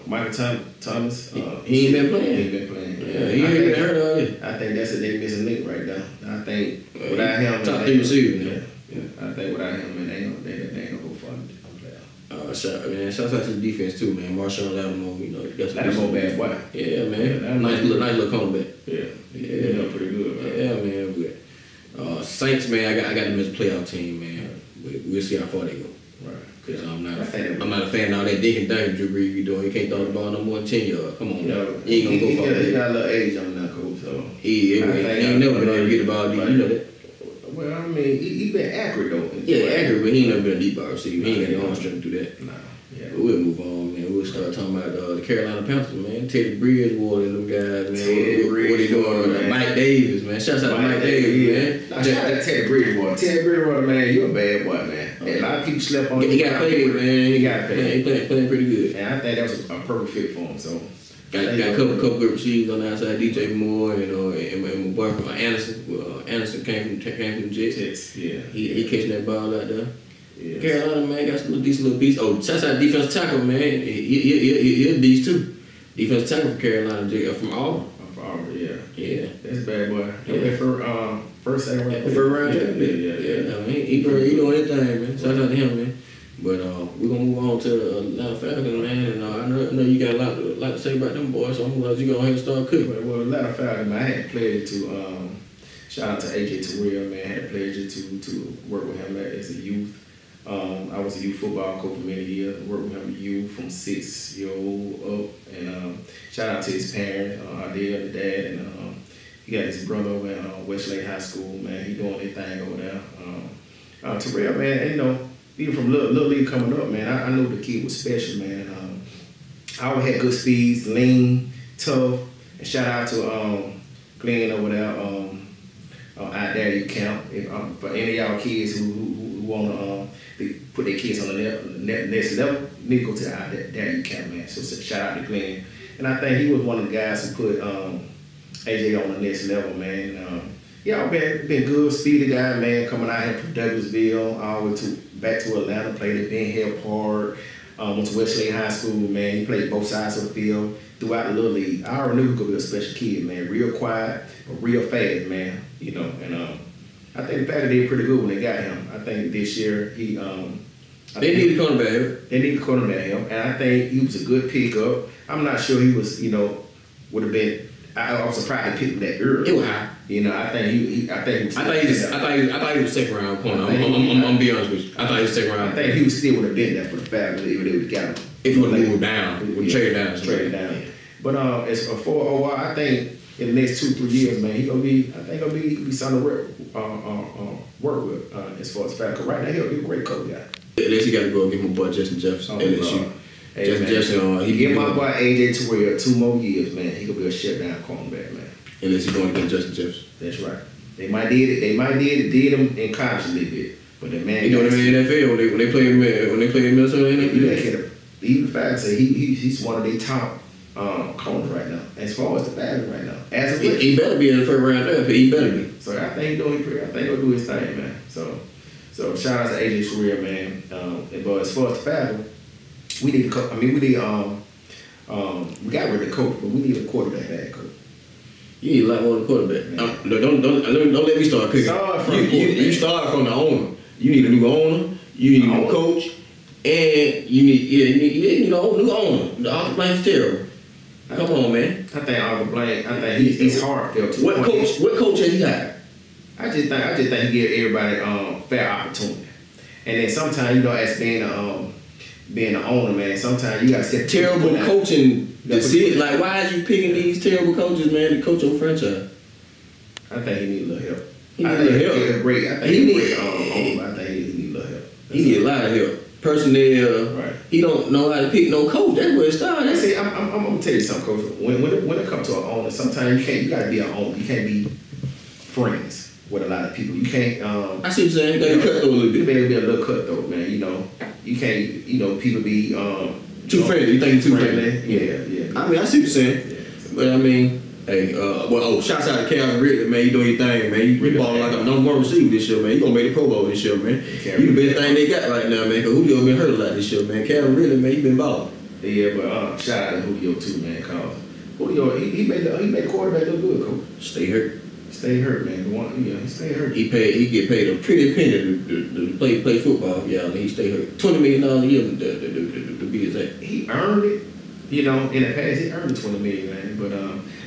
[SPEAKER 4] Michael Thomas.
[SPEAKER 3] He ain't been playing.
[SPEAKER 4] He ain't been playing.
[SPEAKER 3] Yeah, he ain't been hurt of it.
[SPEAKER 4] I think that's a missing link right there. I think without him,
[SPEAKER 3] top 3 receiver.
[SPEAKER 4] Yeah. I think without him, man, they ain't gonna go far.
[SPEAKER 3] Shout out to the defense too, man. Marshawn Lattimore, you know, that's
[SPEAKER 4] Lattimore bad boy.
[SPEAKER 3] Yeah, man. Yeah, nice little comeback.
[SPEAKER 4] Yeah, pretty good, man.
[SPEAKER 3] Yeah, man. But, Saints, man, I got them as a playoff team, man. We'll see how far they go.
[SPEAKER 4] Right.
[SPEAKER 3] Cause I'm not a fan of all that dick and dang Drew Brees you doing. He can't throw the ball no more than 10 yards. Come on, man. He ain't gonna go far.
[SPEAKER 4] He got a little age on that, coach. So
[SPEAKER 3] he ain't never been able to get the ball deep. You know that.
[SPEAKER 4] Well, I mean, he been accurate though.
[SPEAKER 3] Yeah, accurate, but he ain't never been a deep ball receiver. He ain't got the arm strength to do that.
[SPEAKER 4] Nah. Yeah.
[SPEAKER 3] But we'll move on, man. We'll start talking about the Carolina Panthers, man. Teddy Bridgewater and them guys, man. What they doing? Man. Mike Davis, man. Shouts out to Mike Davis, man.
[SPEAKER 4] Shout out to Teddy Bridgewater. Teddy Bridgewater, man, you a bad boy, man. And a lot of people slept on him.
[SPEAKER 3] He got paid, man.
[SPEAKER 4] He got paid.
[SPEAKER 3] He playing pretty good.
[SPEAKER 4] And I think that was a perfect fit for him. So
[SPEAKER 3] got a couple good receivers on the outside. DJ Moore, and my boy Anderson. Well, Anderson came from the Jets.
[SPEAKER 4] Yeah.
[SPEAKER 3] He catching that ball out there.
[SPEAKER 4] Yes.
[SPEAKER 3] Carolina, man, got some decent little beats. Oh, shouts out defense tackle, man. He a beast too. Defense tackle for Carolina, from Auburn.
[SPEAKER 4] From Auburn, yeah.
[SPEAKER 3] Yeah.
[SPEAKER 4] That's a bad boy.
[SPEAKER 3] Yeah.
[SPEAKER 4] First, second round.
[SPEAKER 3] First round, yeah. I mean, he doing his thing, man. Shout out to him, man. But we're gonna move on to Atlanta Falcons, man. And I know you got a lot to say about them boys, so I'm gonna let you go ahead and start cooking.
[SPEAKER 4] Well, Atlanta Falcons, man, I had the pleasure to shout out to AJ Terrell, man. I had the pleasure to work with him as a youth. I was a youth football coach for many years. Worked with him youth from 6-year-old up, and shout out to his parents, Adele, the dad, and he got his brother over at Westlake High School. Man, he doing his thing over there. Terrell, man, and, you know, even from little league coming up, man, I know the kid was special, man. I always had good speeds, lean, tough, and shout out to Glenn over there. Out there, you count. For any of y'all kids who want to put their kids on the next level, need to go to Out There You Count, man. So shout out to Glenn. And I think he was one of the guys who put AJ on the next level, man. Yeah, been good, speedy guy, man, coming out here from Douglasville, all the way back to Atlanta, played at Ben Hill Park, went to Westlake High School, man. He played both sides of the field throughout the little league. I already knew he was gonna be a special kid, man. Real quiet, but real fast, man. You know, and I think the Falcons did pretty good when they got him. I think this year they
[SPEAKER 3] need a cornerback.
[SPEAKER 4] They need a cornerback him, and I think he was a good pickup. I'm not sure he was, would have been. I was surprised he picked him that early.
[SPEAKER 3] It was high.
[SPEAKER 4] I think he was
[SPEAKER 3] second round corner. I'm be honest with you. I thought he was second round.
[SPEAKER 4] I think he still would have been there for the Falcons if they would have got him.
[SPEAKER 3] If he would have moved down, trade down.
[SPEAKER 4] But as for overall, I think in the next 2-3 years, man, he gonna be. I think gonna be something to work with as far as fact. Right now, he'll be a great coach guy.
[SPEAKER 3] Unless you got to go and give my boy Justin Jefferson. LSU.
[SPEAKER 4] Hey,
[SPEAKER 3] Justin Jefferson.
[SPEAKER 4] He give my boy AJ Terrell 2 more years, man. He gonna be a shutdown cornerback, man.
[SPEAKER 3] Unless you're going to get Justin Jefferson.
[SPEAKER 4] That's right. They might did him in college a little bit, but the man.
[SPEAKER 3] You know what I mean? In the NFL when they play in Minnesota.
[SPEAKER 4] Even the fact say he's one of their top corners right now, as far as the value right now. As of
[SPEAKER 3] he better be in the first round there. He better be.
[SPEAKER 4] So I think he'll do his thing, man. So shout out to AJ Terrell, man. But as far as the value, we need we got rid of the coach, but we need a quarterback bad coach.
[SPEAKER 3] You need a lot more than quarterback. Don't let me start cooking. You start from the owner. You need a new owner. You need a new coach. And you need a new owner. The offensive line's terrible. Come on, man.
[SPEAKER 4] I think he's heartfelt.
[SPEAKER 3] What coach has he got?
[SPEAKER 4] I just think he give everybody fair opportunity. And then sometimes, as being the owner, man, sometimes you gotta set
[SPEAKER 3] terrible coaching. Like, why are you picking these terrible coaches, man, to coach your franchise?
[SPEAKER 4] I think he need a little help.
[SPEAKER 3] He need a little help.
[SPEAKER 4] He need a little help.
[SPEAKER 3] He need a lot of help. Personnel. Right. He don't know how to pick no coach. That's where it starts.
[SPEAKER 4] See, I'm gonna tell you something, Coach. When it comes to an owner, sometimes you gotta be an owner. You can't be friends with a lot of people. You can't.
[SPEAKER 3] I see what you're saying. You gotta cut through a little bit.
[SPEAKER 4] You better be a little cutthroat, man. You can't. People be
[SPEAKER 3] too friendly. You think too friendly?
[SPEAKER 4] Yeah.
[SPEAKER 3] I mean, I see what you're saying. Yeah. But I mean, hey, shouts out to Calvin Ridley, man. You doing your thing, man. You balling like a number 1 receiver this year, man. You gonna make the Pro Bowl this year, man. You the best thing they got right now, man. Cause Julio been hurt a lot this year, man. Calvin Ridley, man, you been balling.
[SPEAKER 4] Yeah, but shout out to Julio too, man. Cause Julio, he made the quarterback look good, coach.
[SPEAKER 3] Stay hurt.
[SPEAKER 4] Stay hurt, man. He stay hurt.
[SPEAKER 3] He get paid a pretty penny to play football. Yeah, he stay hurt. $20 million a year to be exact.
[SPEAKER 4] He earned it. In the past, he earned the $20 million, man. But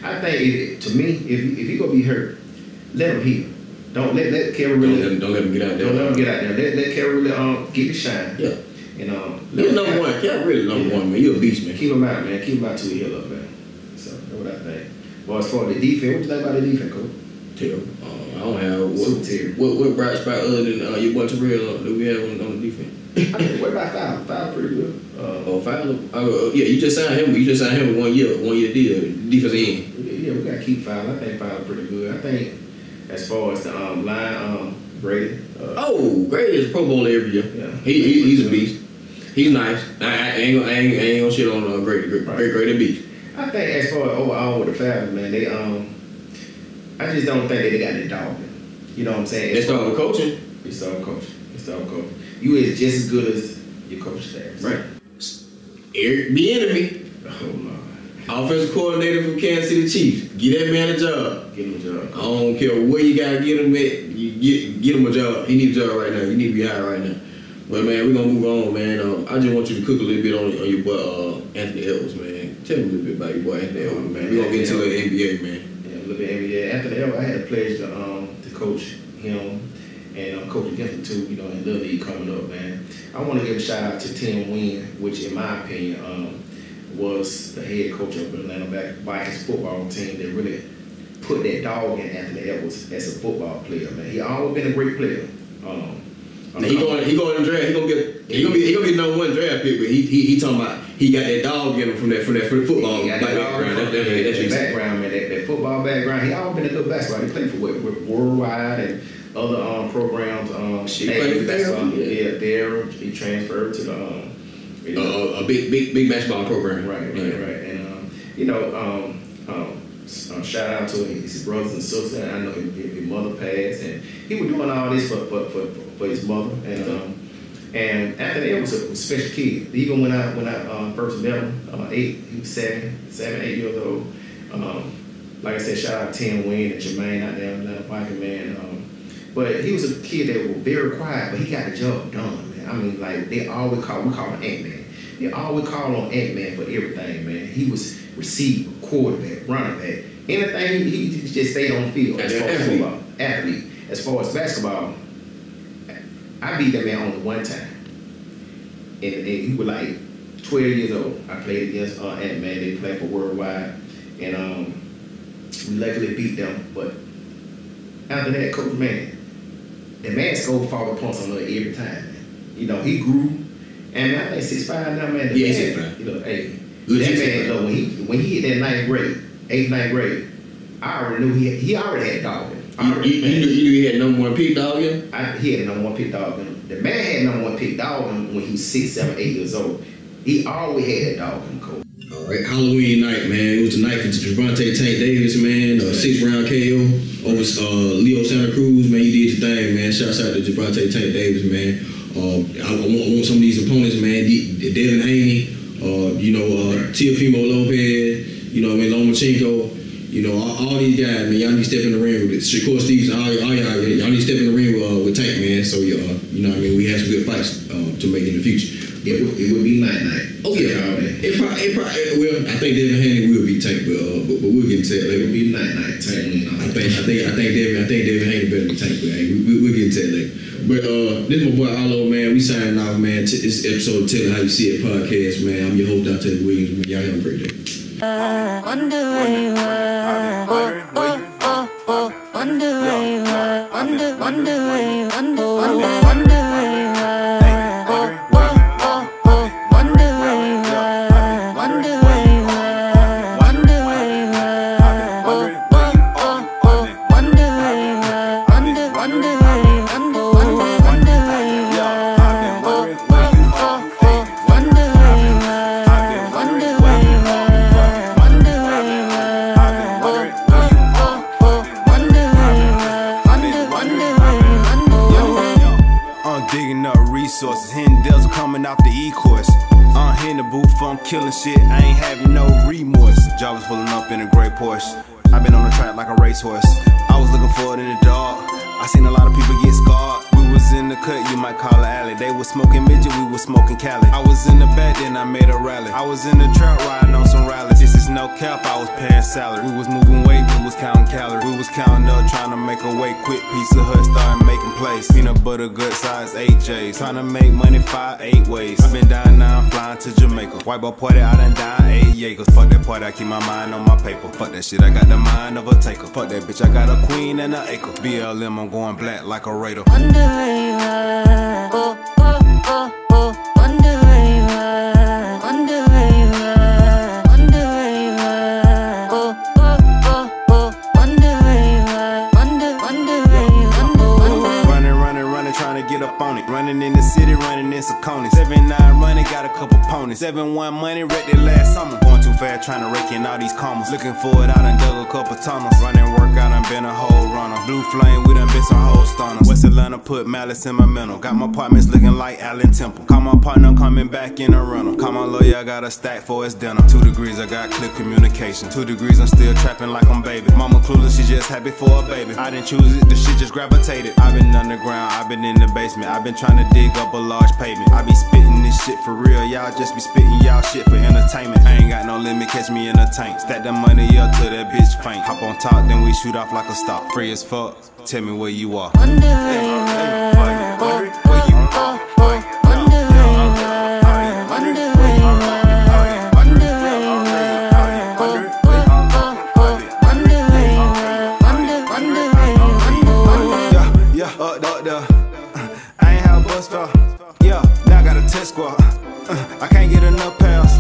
[SPEAKER 4] I think to me, if he gonna be hurt, let him heal. Don't let Kevin really.
[SPEAKER 3] Don't let him get out there.
[SPEAKER 4] Don't let him get out there. Let Kevin really get the shine.
[SPEAKER 3] Yeah.
[SPEAKER 4] He's
[SPEAKER 3] number 1. Kevin really number 1, man. You're a beast, man.
[SPEAKER 4] Keep him out, man. Keep him out till he heal up, man. So that's what I think. But as far as the defense, what you think about the defense, coach?
[SPEAKER 3] Terrible. I don't have what bright spot other than your boy Terrell that we have on the defense.
[SPEAKER 4] I mean, what about Fowler? Fowler pretty good.
[SPEAKER 3] Fowler. Yeah, you just signed him. You just signed him with 1 year deal, defensive end.
[SPEAKER 4] Yeah, we gotta keep Fowler. I think Fowler pretty good. I think as far as the line, Grady.
[SPEAKER 3] Grady is Pro Bowler every year. Yeah, he's a beast. He's nice. I ain't gonna shit on Grady. Grady beast.
[SPEAKER 4] I think as far as overall with the Falcons, man, they I just don't think they got that dog. You know what I'm saying?
[SPEAKER 3] They start with coaching.
[SPEAKER 4] They start with coaching. You is just as good as your coach staff.
[SPEAKER 3] Right. Eric Bieniemy.
[SPEAKER 4] Oh Lord.
[SPEAKER 3] Offensive coordinator from Kansas City Chiefs. Get that man a job.
[SPEAKER 4] Get him a job.
[SPEAKER 3] I don't care where you gotta get him at. You get him a job. He needs a job right now. You need to be hired right now. But man, we're gonna move on, man. I just want you to cook a little bit on your boy Anthony Edwards, man. Tell me a little bit about your boy Anthony Edwards, man. We're gonna get into the NBA, man.
[SPEAKER 4] Yeah, a little bit NBA. Anthony Edwards, I had the pleasure to coach him and coach against him too, in Little League coming up, man. I want to give a shout out to Tim Wynn, which in my opinion was the head coach of the Atlanta Vikings football team that really put that dog in Anthony Edwards as a football player, man. He always been a great player.
[SPEAKER 3] He going in the draft. He gonna be number 1 draft pick, but he talking about he got that dog in him from that football background. That's his background,
[SPEAKER 4] man. That football background. He always been a good basketball. He played for Worldwide and other programs.
[SPEAKER 3] He played for
[SPEAKER 4] there. He transferred to the
[SPEAKER 3] a big basketball program.
[SPEAKER 4] Right. And shout out to his brothers and sisters. I know his mother passed, and he was doing all this for his mother. And Anthony Edwards was a special kid. Even when I first met him, he was 7, 8 years old. Like I said, shout out to Tim Wynn and Jermaine out there in Atlanta Vikings, man. But he was a kid that was very quiet, but he got the job done, man. I mean, like we call him Ant-Man. They always call on Ant-Man for everything, man. He was receiver, quarterback, running back. Anything, he just stayed on the field. As far as football, athlete. As far as basketball, I beat that man only one time. And he was like 12 years old. I played against Ant-Man. They played for Worldwide. And We luckily beat them, but after that, Coach, man, the man scored forward points on us every time, man. You know, he grew. And man, I think 6'5" now, man.
[SPEAKER 3] Yeah, 6'5".
[SPEAKER 4] You know, hey, that man, though, when he hit that 9th grade, 8th, 9th grade, I already knew he already had dog in him.
[SPEAKER 3] You knew he had number 1 pick dog in him?
[SPEAKER 4] He had number 1 pick dog in him. The man had number 1 pick dog in him when he was 6, 7, 8 years old. He always had that dog in him, Coach.
[SPEAKER 3] All right, Halloween night, man. It was the night for Gervonta Tank Davis, man. 6th-round KO over Leo Santa Cruz, man. You did your thing, man. Shouts out to Gervonta Tank Davis, man. I want some of these opponents, man. Devin Haney, Teofimo Lopez, you know what I mean, Lomachenko, you know, all these guys, man. Y'all need to step in the ring with it. Shakur Stevenson, all y'all need to step in the ring with Tank, man. So you know what I mean, we have some good fights to make in the future.
[SPEAKER 4] It would be night.
[SPEAKER 3] Oh yeah, it probably. Well, I think Devin Haney will be Tank, but we'll get into that later.
[SPEAKER 4] It would be night.
[SPEAKER 3] I think Devin Haney better than Tank, but hey, we'll get into that later. But this is my boy Allo, man. We signing off, man. This episode of Tell It How You See It podcast, man. I'm your host, Dante Williams. Man. Y'all have a great day.
[SPEAKER 5] Wonder where you are. Wonder where you are. Wonder where you are.
[SPEAKER 6] Killing shit, I ain't having no remorse. Job was pulling up in a gray Porsche. I've been on the track like a racehorse. I was looking for it in the dark. I seen a lot of people get scarred. We was in the cut, you might call it alley. They was smoking midget, we was smoking Cali. I was in the back, then I made a rally. I was in the trap riding on some rallies. This is no cap, I was paying salary. We was moving weight, we was counting calories. We was counting up, trying to make a weight. Quick Pizza Hut, started making plays. Peanut butter, good size, 8Js. Trying to make money 5-8 ways. I been dying now, I'm flying to Jamaica. White boy party, I done died 8 Jaegers. Fuck that party, I keep my mind on my paper. Fuck that shit, I got the mind of a taker. Fuck that bitch, I got a queen and an acre. BLM, I'm going black like a raider.
[SPEAKER 5] Wonder where you are. Wonder where you are. Wonder where you are. Wonder where you are. Wonder where you are. Wonder where you are.
[SPEAKER 6] Running, trying to get up on it. Running in the city, running in Saucony. 7-9 running, got a couple ponies. 7-1 money, wrecked it last summer. Going too fast, trying to rake in all these commas. Looking for it, I done dug a couple tunnels. Running workout, I done been a whole runner. Blue flame, we done been some whole stunners. West Atlanta put malice in my mental. Got my apartments looking like Allen Temple. Call my partner, coming back in a rental. Call my lawyer, I got a stack for his dinner. 2 degrees, I got clear communication. 2 degrees, I'm still trapping like I'm baby. Mama clueless, she just happy for a baby. I didn't choose it, the shit just gravitated. I've been underground, I've been in the basement. I've been trying to dig up a large pavement. I be spitting this shit for real, y'all just be spitting y'all shit for entertainment. I ain't got no limit, catch me in a tank. Stack the money up till that bitch faint. Hop on top, then we shoot off like a stop. Free as fuck, tell me where you are.
[SPEAKER 5] Wonder where you are. Wonder where you are. Wonder where you are. Wonder where you are. Wonder where you are. Wonder where you are.
[SPEAKER 6] Yeah, up there. I ain't have a bus fare. Yeah, now I got a test squad. I can't get enough pals.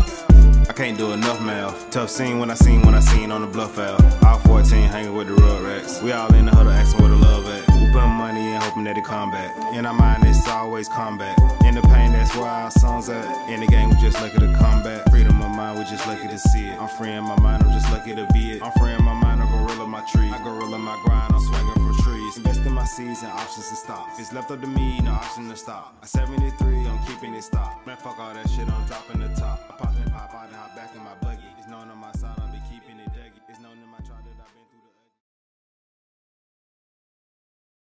[SPEAKER 6] I can't do enough math. Tough scene when I seen on the bluff out. All 14 hanging with the rug racks. We all in the huddle asking where the love at. We putting money in hoping that it come back. In our mind it's always combat. In the pain that's where our songs at. In the game we just lucky to come back. Freedom of mind we just lucky to see it. I'm freeing my mind, I'm just lucky to be it. I'm freeing my mind, I gorilla my tree. I gorilla my grind, I'm swinging from trees. Invest in my seeds and options and stocks. It's left up to me, no option to stop. I'm 73, I'm keeping it stock. Man, fuck all that shit, I'm dropping the top. I pop and pop out and hop back in my butt.